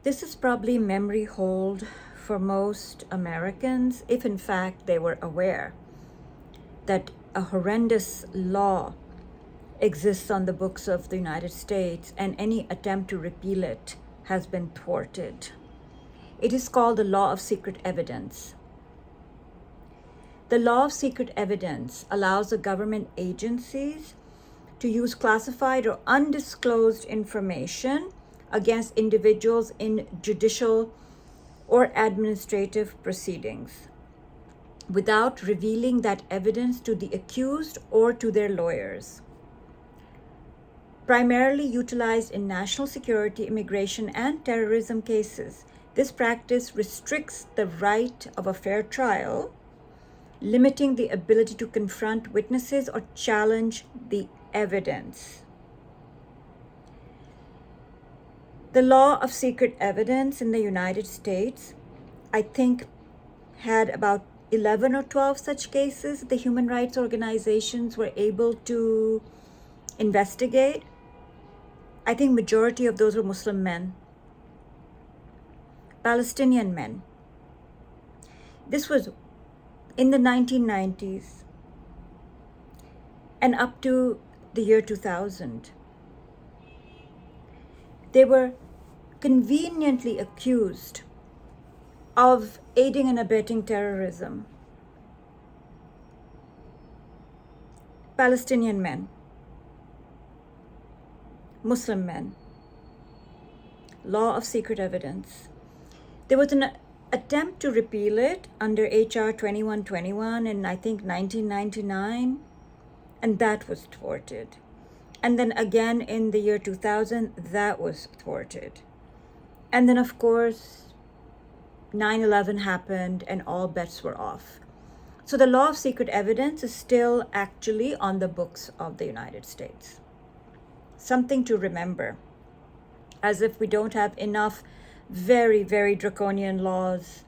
This is probably memory hold for most Americans, if in fact they were aware that a horrendous law exists on the books of the United States and any attempt to repeal it has been thwarted. It is called the law of secret evidence. The law of secret evidence allows the government agencies to use classified or undisclosed information against individuals in judicial or administrative proceedings without revealing that evidence to the accused or to their lawyers. Primarily utilized in national security, immigration, and terrorism cases, this practice restricts the right of a fair trial, limiting the ability to confront witnesses or challenge the evidence. The law of secret evidence in the United States, I think, had about 11 or 12 such cases the human rights organizations were able to investigate. I think majority of those were Muslim men, Palestinian men. This was in the 1990s and up to the year 2000. They were conveniently accused of aiding and abetting terrorism. Palestinian men, Muslim men, law of secret evidence. There was an attempt to repeal it under HR 2121 in, I think, 1999, and that was thwarted. And then again in the year 2000, that was thwarted. And then, of course, 9/11 happened and all bets were off. So the law of secret evidence is still actually on the books of the United States. Something to remember, as if we don't have enough very, very draconian laws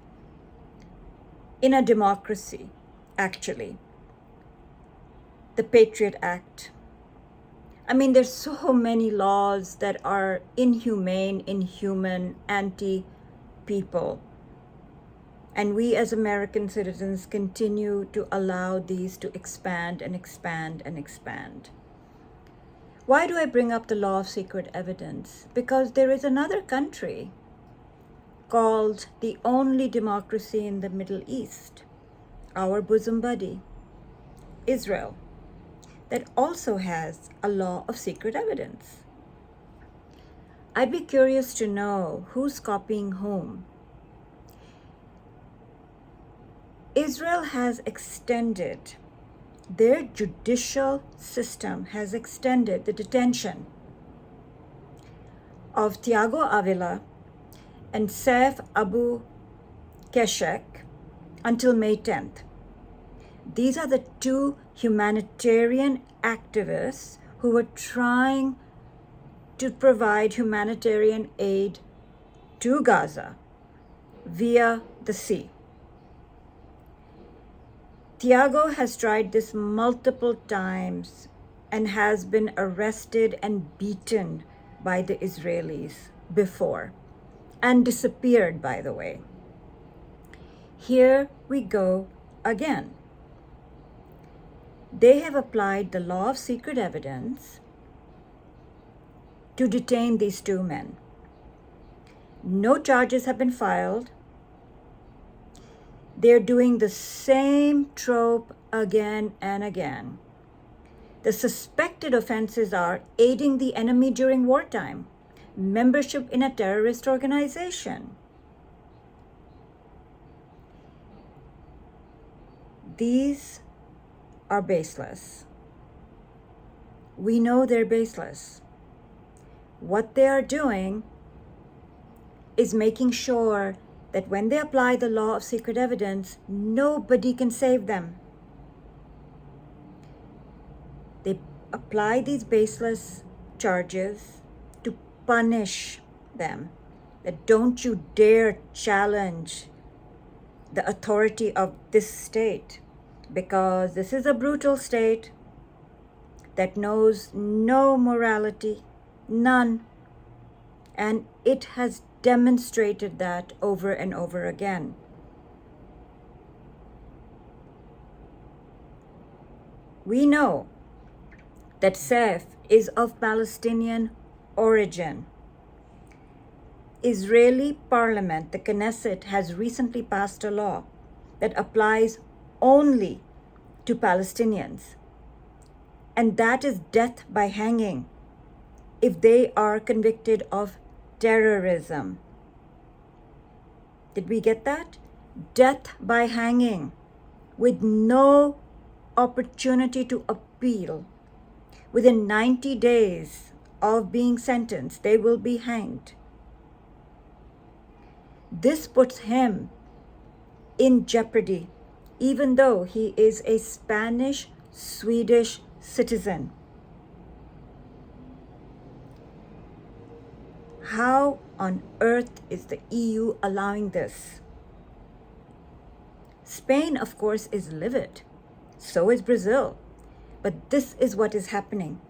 in a democracy, actually. The Patriot Act. I mean, there's so many laws that are inhumane, inhuman, anti-people. And we as American citizens continue to allow these to expand and expand and expand. Why do I bring up the law of secret evidence? Because there is another country called the only democracy in the Middle East, our bosom buddy, Israel, that also has a law of secret evidence. I'd be curious to know who's copying whom. Israel has extended, their judicial system has extended the detention of Tiago Avila and Saif Abu Keshek until May 10th. These are the two humanitarian activists who were trying to provide humanitarian aid to Gaza via the sea. Tiago has tried this multiple times and has been arrested and beaten by the Israelis before and disappeared, by the way. Here we go again. They have applied the law of secret evidence to detain these two men. No charges have been filed. They're doing the same trope again and again. The suspected offenses are aiding the enemy during wartime, membership in a terrorist organization. These are baseless. We know they're baseless. What they are doing is making sure that when they apply the law of secret evidence, nobody can save them. They apply these baseless charges to punish them. That don't you dare challenge the authority of this state, because this is a brutal state that knows no morality, none, and it has demonstrated that over and over again. We know that Saif is of Palestinian origin. Israeli parliament, the Knesset, has recently passed a law that applies only to Palestinians, and that is death by hanging if they are convicted of terrorism. Did we get that? Death by hanging with no opportunity to appeal. Within 90 days of being sentenced, they will be hanged. This puts him in jeopardy, even though he is a Spanish-Swedish citizen. How on earth is the EU allowing this? Spain, of course, is livid. So is Brazil. But this is what is happening.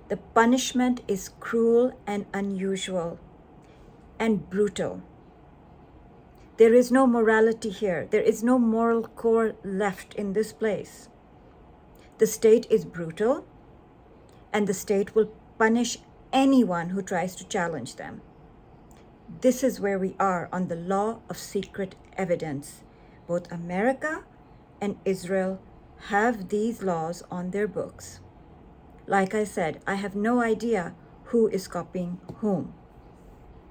The punishment is cruel and unusual and brutal. There is no morality here. There is no moral core left in this place. The state is brutal, and the state will punish anyone who tries to challenge them. This is where we are on the law of secret evidence. Both America and Israel have these laws on their books. Like I said, I have no idea who is copying whom.